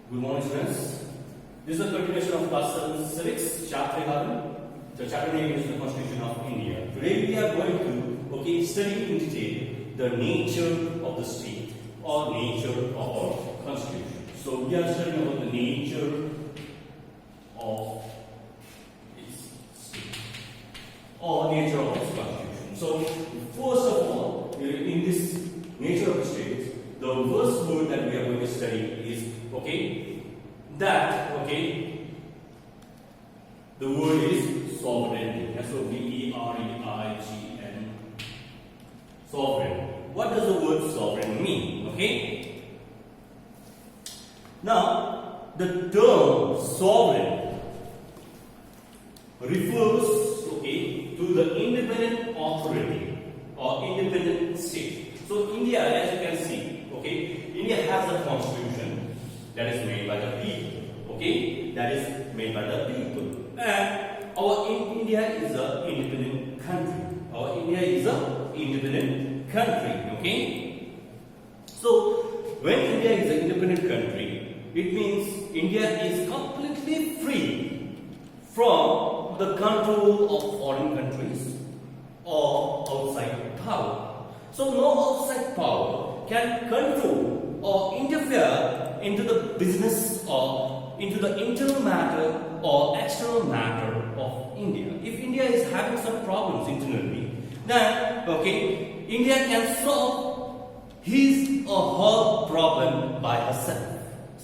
Good morning, students. This is a continuation of class 7 Civics, chapter 11. The chapter name is the Constitution of India. Today we are going to study in detail the nature of the state or nature of our constitution. So we are studying about the nature of its state or nature of its constitution. So first of all, in this nature of the state, the first word that we are going to study is the word is sovereignty. S-O-V-E-R-E-I-G-N. Sovereign. What does the word sovereign mean? Now, the term sovereign refers to the independent authority or independent state. So India, as you can see, India has a constitution that is made by the people. That is made by the people. And India is an independent country. So when India is an independent country, it means India is completely free from the control of foreign countries or outside power. So no outside power can control or interfere into the business or into the internal matter or external matter of India. If India is having some problems internally, then India can solve his or her problem by herself.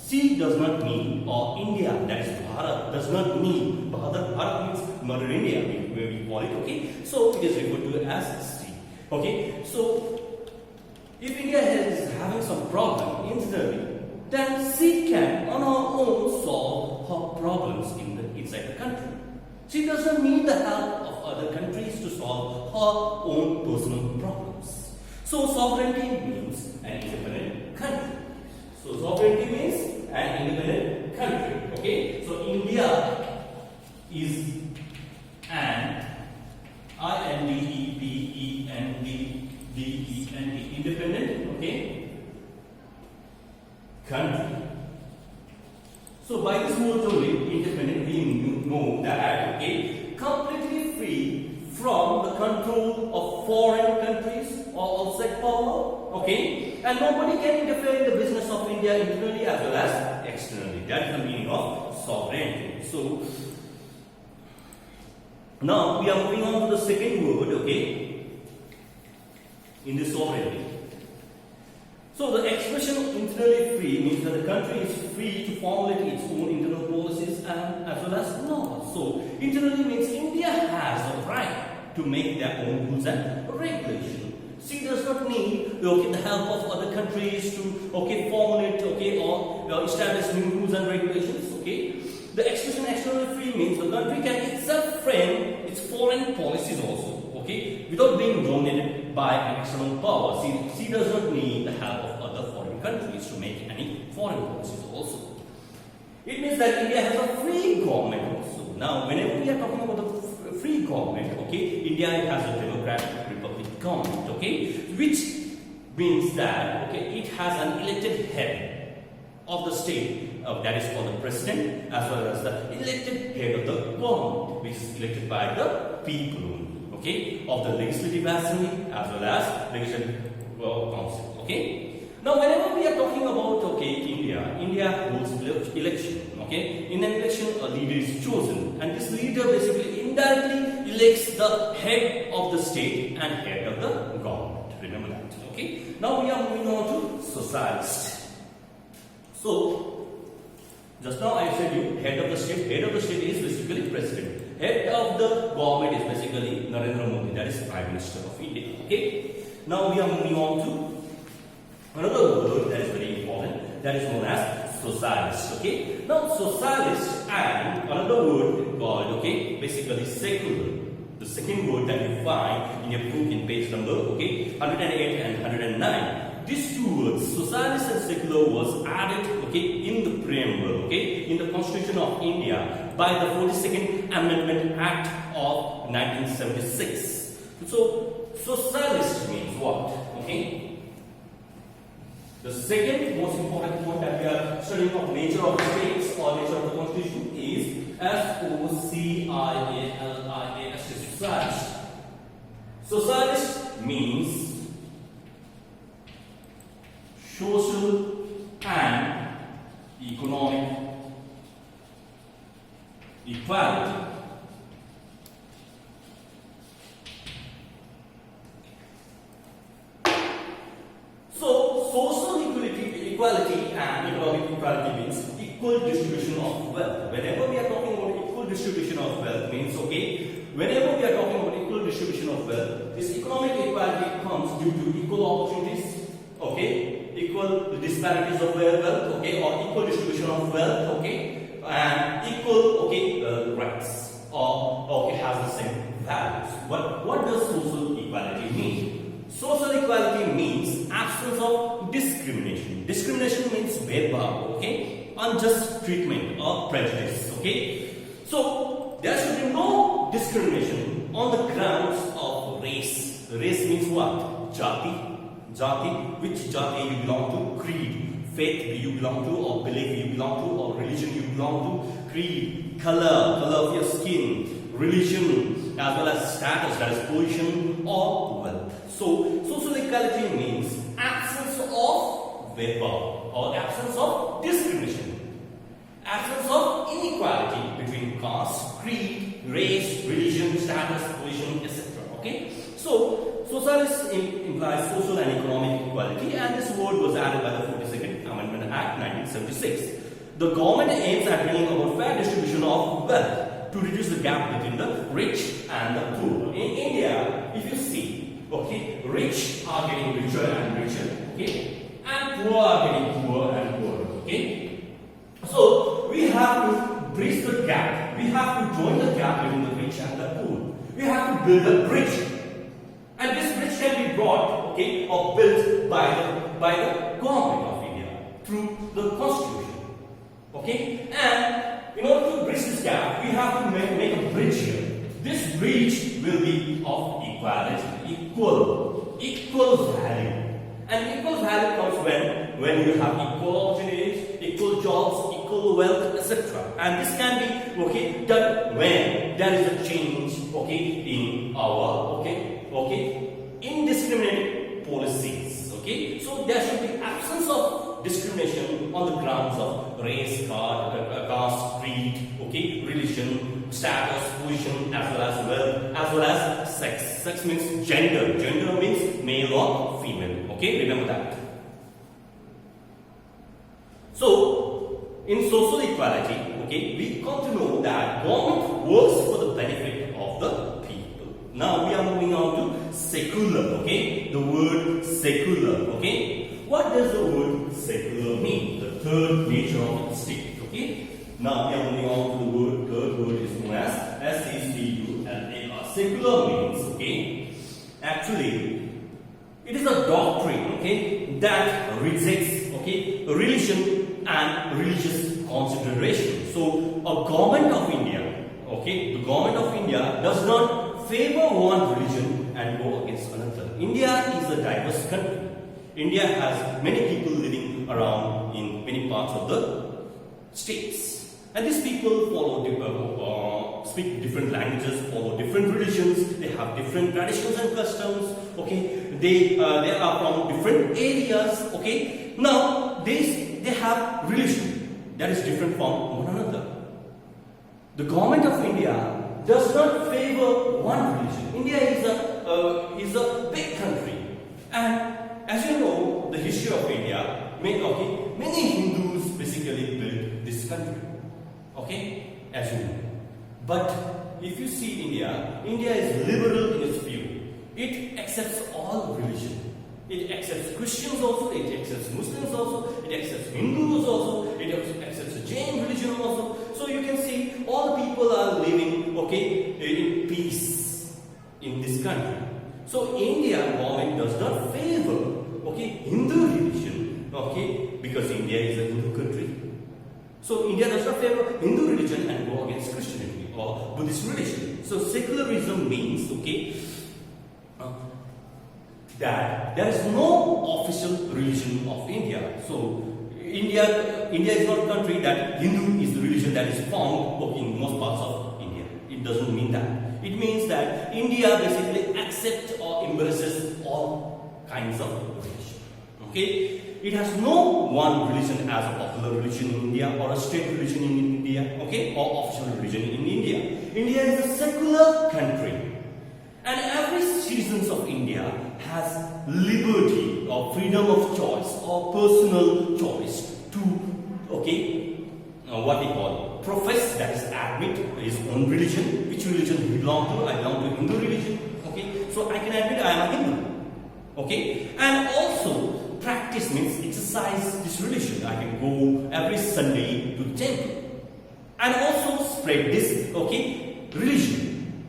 She does not need, or India, that is Bharat, does not need. Bharat means Mother India, where we call it. So it is referred to as C. So if India is having some problem internally, then she can on her own solve her problems inside the country. She does not need the help of other countries to solve her own personal problems. So sovereignty means an independent country. So sovereignty means an independent country. So India is an independent country. So by this word only, independent, we know that completely free from the control of foreign countries or outside power. And nobody can interfere in the business of India internally as well as externally. That's the meaning of sovereignty. So now we are moving on to the second word, in this sovereignty. So the expression internally free means that the country is free to formulate its own internal policies and as well as laws. So internally means India has a right to make their own rules and regulations. She does not need the help of other countries to formulate or establish new rules and regulations. The expression externally free means the country can itself frame its foreign policies also. Without being dominated by an external power. She does not need the help of other foreign countries to make any foreign policies also. It means that India has a free government also. Now, whenever we are talking about the free government, India has a democratic republic government, which means that it has an elected head of the state, that is called the president, as well as the elected head of the government, which is elected by the people only. Of the legislative assembly as well as legislative council. Now, whenever we are talking about India holds election. In an election, a leader is chosen, and this leader basically indirectly elects the head of the state and head of the government. Remember that. Now we are moving on to socialist. So just now I said you head of the state. Head of the state is basically president. Head of the government is basically Narendra Modi, that is Prime Minister of India. Now we are moving on to another word that is very important, that is known as socialist. Now socialist and another word called basically secular. The second word that you find in your book in page number 108 and 109. These two words, socialist and secular, was added in the preamble, in the Constitution of India by the 42nd Amendment Act of 1976. So socialist means what? The second most important point that we are studying of nature of the states or nature of the constitution is SOCIALIS, socialist. Socialist means social and economic equality. So, social equality and economic equality means equal distribution of wealth. Whenever we are talking about equal distribution of wealth means, whenever we are talking about equal distribution of wealth, this economic equality comes due to equal opportunities, equal disparities of wealth, or equal distribution of wealth, and equal, rights, or has the same values. But what does social equality mean? Social equality means absence of discrimination. Discrimination means bhedbhav, unjust treatment or prejudice, So there should be no discrimination on the grounds of race. Race means what? Jati. Jati, which jati you belong to? Creed. Faith you belong to, or belief you belong to, or religion you belong to. Creed. Color of your skin. Religion, as well as status, that is position or wealth. So, social equality means absence of bhedbhav or absence of discrimination, absence of inequality between caste, creed, race, religion, status, position, etc. So, socialist implies social and economic equality, and this word was added by the 42nd Amendment Act 1976. The government aims at bringing about fair distribution of wealth to reduce the gap between the rich and the poor. In India, if you see, rich are getting richer and richer, and poor are getting poorer and poorer, So we have to bridge the gap. We have to join the gap between the rich and the poor. We have to build a bridge, and this bridge can be brought, or built by the government of India through the constitution, and in order to bridge this gap, we have to make a bridge here. This bridge will be of equality, equal value. And equal value comes when you have equal opportunities, equal jobs, equal wealth, etc. And this can be done when there is a change in our indiscriminate policies. So there should be absence of discrimination on the grounds of race, caste, creed, religion, status, position, as well as wealth, as well as sex. Sex means gender. Gender means male or female. Remember that. So, in social equality, we come to know that government works for the benefit of the people. Now we are moving on to secular. The word secular. What does the word secular mean? The third nature of the state. Now we are moving on to the third word is known as SECULAR. Secular means, actually, it is a doctrine, that rejects, religion and religious consideration. So, a government of India, the government of India does not favor one religion and go against another. India is a diverse country. India has many people living around in many parts of the states. And these people follow speak different languages, follow different religions, they have different traditions and customs, they are from different areas, Now, they have religion that is different from one another. The government of India does not favor one religion. India is a big country, and as you know, the history of India, many Hindus basically built this country, as you know. But if you see India is liberal in its view. It accepts all religion. It accepts Christians also, it accepts Muslims also, it accepts Hindus also, it accepts Jain religion also. So you can see all the people are living, in peace in this country. So India government does not favor, Hindu religion, because India is a Hindu country. So India does not favor Hindu religion and go against Christianity or Buddhist religion. So secularism means, that there is no official religion of India. So India is not a country that Hindu is the religion that is found in most parts of India. It doesn't mean that. It means that India basically accepts or embraces all kinds of religion. Okay? It has no one religion as a popular religion in India or a state religion in India, okay, or official religion in India. India is a secular country, and every citizen of India has liberty or freedom of choice or personal choice to, okay, what they call profess, that is admit his own religion. Which religion he belong to? I belong to Hindu religion. Okay, so I can admit I am a Hindu. Okay, and also practice means exercise this religion. I can go every Sunday to the temple and also spread this, okay, religion.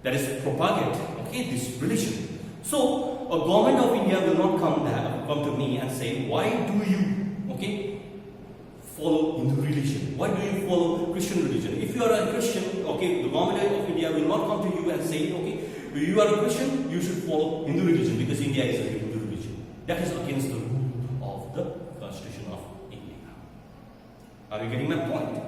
That is propagate, okay, this religion. So a government of India will not come to me and say, why do you, okay, follow Hindu religion? Why do you follow Christian religion? If you are a Christian, okay, the government of India will not come to you and say, okay, you are a Christian, you should follow Hindu religion because India is a Hindu religion. That is against the rule of the Constitution of India. Are you getting my point?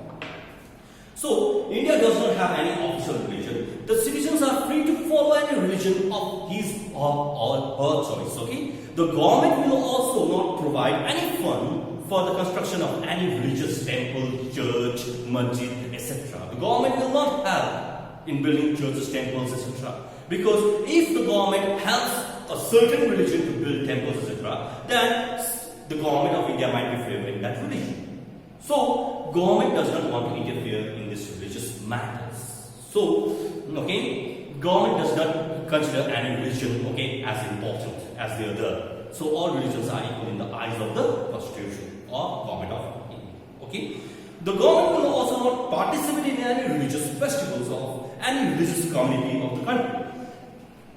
So, India does not have any official religion. The citizens are free to follow any religion of his or her choice. Okay? The government will also not provide any fund for the construction of any religious temple, church, masjid, etc. The government will not help in building churches, temples, etc. Because if the government helps a certain religion to build temples, etc., then the government of India might be favoring that religion. So, government does not want to interfere in this religious matters. So, okay, government does not consider any religion, okay, as important as the other. So, all religions are equal in the eyes of the Constitution or government of India. Okay, the government will also not participate in any religious festivals of any religious community of the country.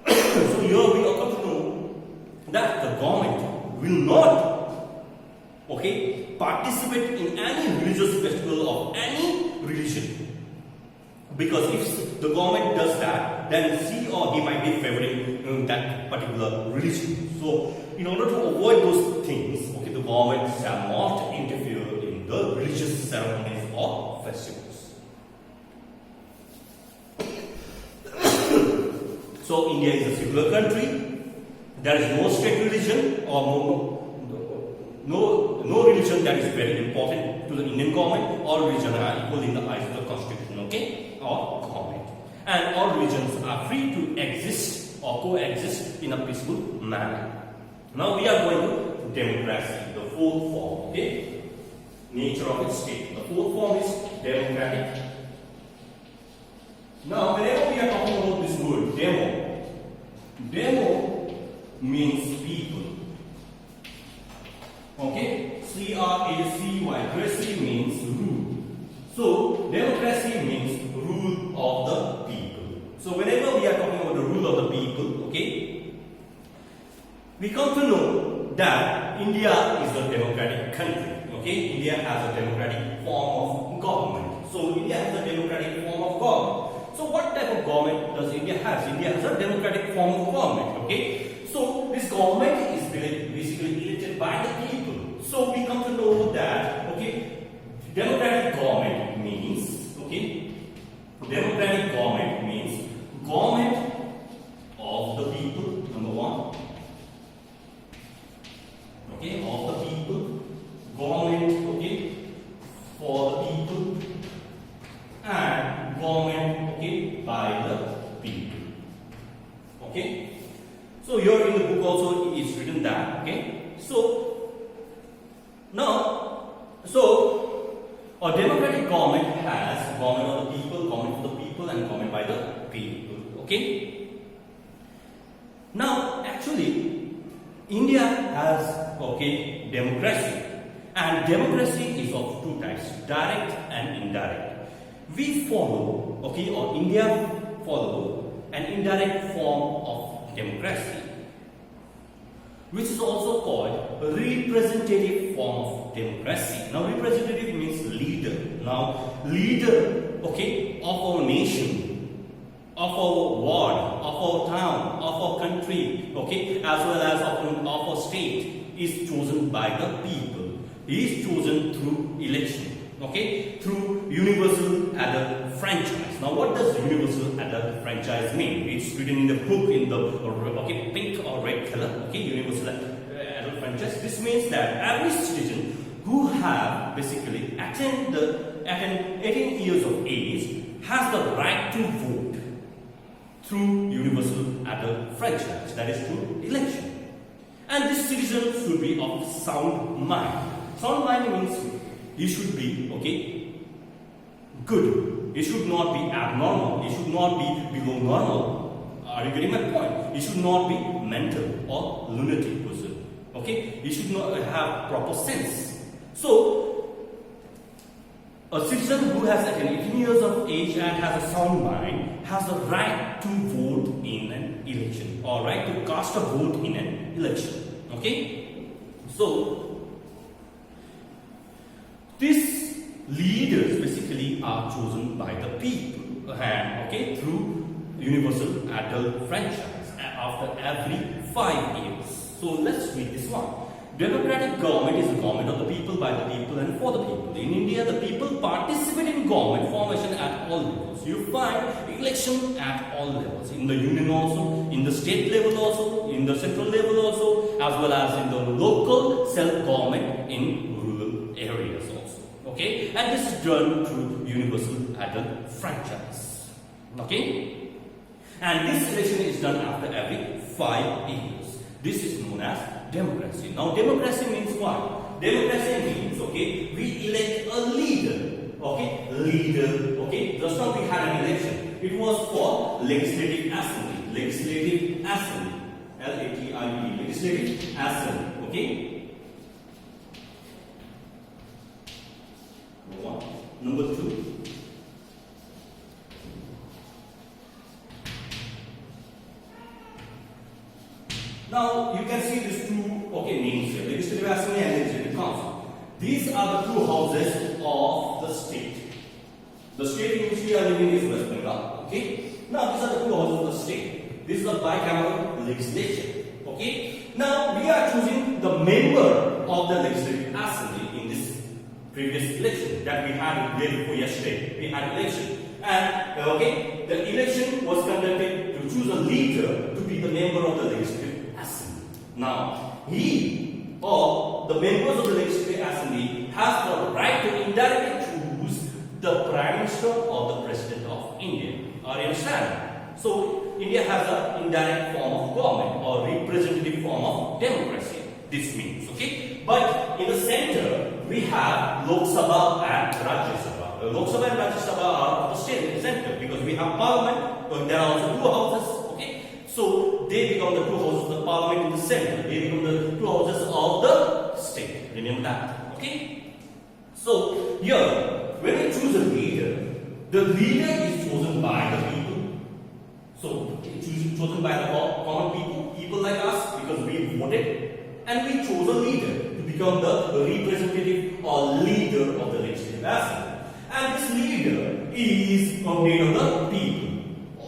So here we come to know that the government will not, okay, participate in any religious festival of any religion. Because if the government does that, then she or he might be favoring that particular religion. So in order to avoid those things, okay, the government shall not interfere in the religious ceremonies or festivals. So India is a secular country. There is no state religion or no religion that is very important to the Indian government. All religions are equal in the eyes of the Constitution, okay, or government. And all religions are free to exist or coexist in a peaceful manner. Now we are going to democracy, the fourth form, okay? Nature of its state. The fourth form is democratic. Now, whenever we are talking about this word, demo means people. Okay? C-R-A-C-Y, means rule. So, democracy means rule of the people. So, whenever we are talking about the rule of the people, okay, we come to know that India is a democratic country. Okay? India has a democratic form of government. So, India has a democratic form of government. So what type of government does India have? India has a democratic form of government, okay? So this government is basically elected by the people. So we come to know that, okay, democratic government means, okay, democratic government means government of the people, number one, okay, of the people, government, okay, for the people, and government, okay, by the people. Okay. So here in the book also is written that. Okay. So now, a democratic government has government of the people, government for the people, and government by the people. Okay. Now, actually, India has, okay, democracy, and democracy is of two types: direct and indirect. We follow, okay, or India follow an indirect form of democracy, which is also called a representative form of democracy. Now, representative means leader. Now, leader, okay, of our nation, of our ward, of our town, of our country, okay, as well as of a state is chosen by the people. He is chosen through election, okay, through universal adult franchise. Now, what does universal adult franchise mean? It's written in the book in the pink or red color. Okay, universal adult franchise. This means that every citizen who have basically attained 18 years of age has the right to vote through universal adult franchise, that is through election. And this citizen should be of sound mind. Sound mind means he should be, okay, good. He should not be abnormal. He should not be below normal. Are you getting my point? He should not be mental or lunatic person. Okay? He should not have proper sense. So, a citizen who has attained 18 years of age and has a sound mind has the right to vote in an election, or right to cast a vote in an election. Okay? So, these leaders basically are chosen by the people, and okay, through universal adult franchise after every 5 years. So let's read this one. Democratic government is a government of the people, by the people, and for the people. In India, the people participate in government formation at all levels. You find election at all levels, in the union also, in the state level also, in the central level also, as well as in the local self-government in rural areas also. Okay, and this is done through universal adult franchise. Okay, and this election is done after every 5 years. This is known as democracy. Now, democracy means what? Democracy means, okay, we elect a leader. Okay, leader. Okay, just now we had an election. It was for legislative assembly. Legislative assembly. L-A-T-I-V. Legislative assembly. Okay. Number 2. Now you can see these two names here, Legislative Assembly and Legislative Council. These are the two houses of the state. The state in which we are living is West Bengal. Okay. Now these are the two houses of the state. This is the bicameral legislature. Okay. Now we are choosing the member of the Legislative Assembly in this previous election that we had the day before yesterday. We had election, and the election was conducted to choose a leader to be the member of the Legislative Assembly. Now, he or the members of the Legislative Assembly has the right to indirectly choose the Prime Minister or the President of India. Are you understand? So, India has an indirect form of government or representative form of democracy. This means, okay? But in the center, we have Lok Sabha and Rajya Sabha. Lok Sabha and Rajya Sabha are the state center because we have parliament, but there are also two houses. So they become the two houses of the parliament in the center. They become the two houses of the state. Remember that. Okay? So here, when we choose a leader, the leader is chosen by the people. So it is chosen by the common people like us, because we voted, and we chose a leader to become the representative or leader of the legislative assembly. And this leader is made of the people.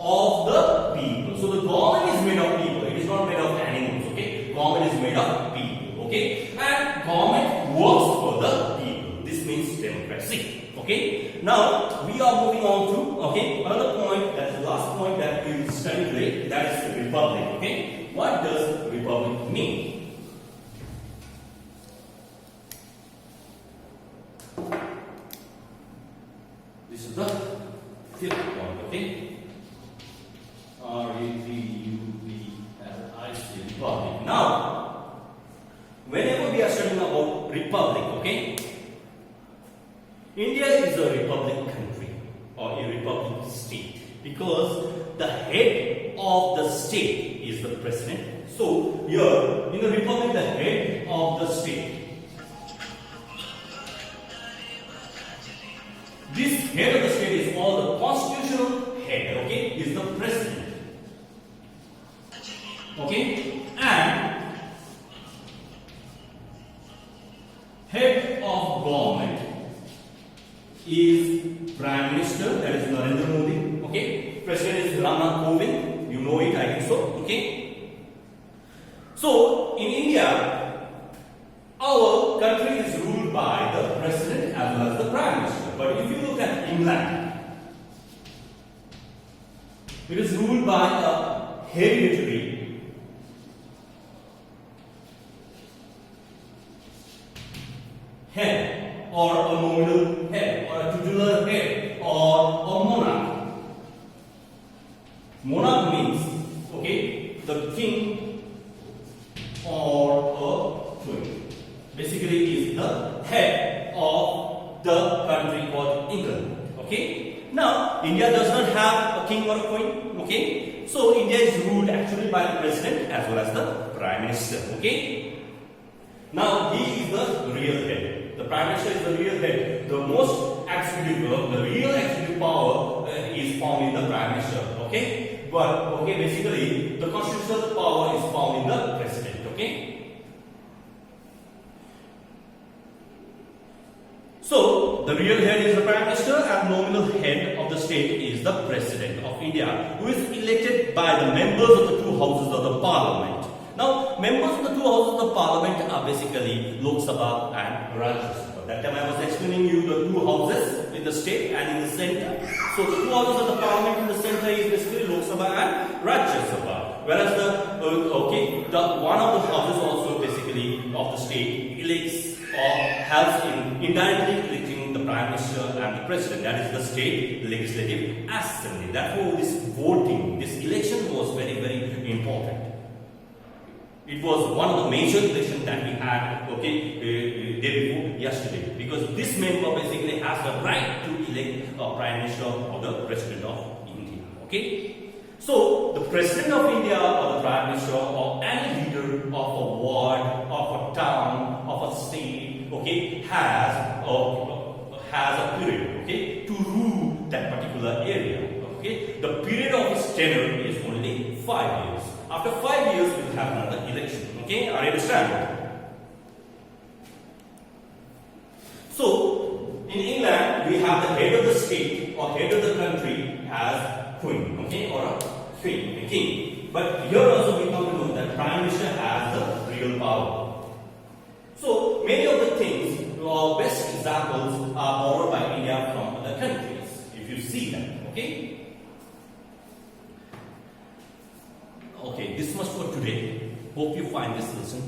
Of the people. So the government is made of people. It is not made of animals. Okay, government is made of people. Okay, and government works for the people. This means democracy. Okay. Now we are moving on to another point. That is the last point that we will study today. That is the republic. Okay, what does republic mean? This is the fifth point. Okay. Republic. Now, whenever we are studying about republic, okay, India is a republic country or a republic state because the head of the state is the president. So, here in the republic, the head of the state, this head of the state is called the constitutional head. Okay, is the president. Okay, and head of government is Prime Minister, that is Narendra Modi. Okay, President is Ramnath Kovind. You know it, I think so. Okay, England. It is ruled by a hereditary head or a nominal head or a titular head or a monarch. Monarch means, okay, the king or a queen. Basically is the head of the country called England. Okay. Now, India does not have a king or a queen. Okay. So, India is ruled actually by the president as well as the prime minister. Okay. Now, he is the real head. The prime minister is the real head. The most executive, the real executive power is found in the prime minister. Okay. But, okay, basically, the constitutional power is found in the president. Okay. So, the real head is the Prime Minister and nominal head of the state is the President of India, who is elected by the members of the two houses of the Parliament. Now, members of the two houses of the Parliament are basically Lok Sabha and Rajya Sabha. That time I was explaining you the two houses in the state and in the center. So, the two houses of the Parliament in the center is basically Lok Sabha and Rajya Sabha. Whereas the one of the houses also basically of the state elects or helps in indirectly electing the Prime Minister and the President, that is the state legislative assembly. Therefore, this voting, this election was very, very important. It was one of the major elections that we had, okay, day before yesterday, because this member basically has the right to elect a Prime Minister or the President of India. Okay. So, the President of India or the Prime Minister or any leader of a ward, of a town, of a state, okay, has a period, okay, to rule that particular area. Okay, the period of his tenure is only 5 years. After 5 years, we will have another election. Okay, are you understand? So, in England, we have the head of the state or head of the country as queen, okay, or a queen, a king. But here also we come to know that Prime Minister has the real power. So many of the things, or best examples, are borrowed by India from other countries. If you see that, okay. Okay, this much for today. Hope you find this lesson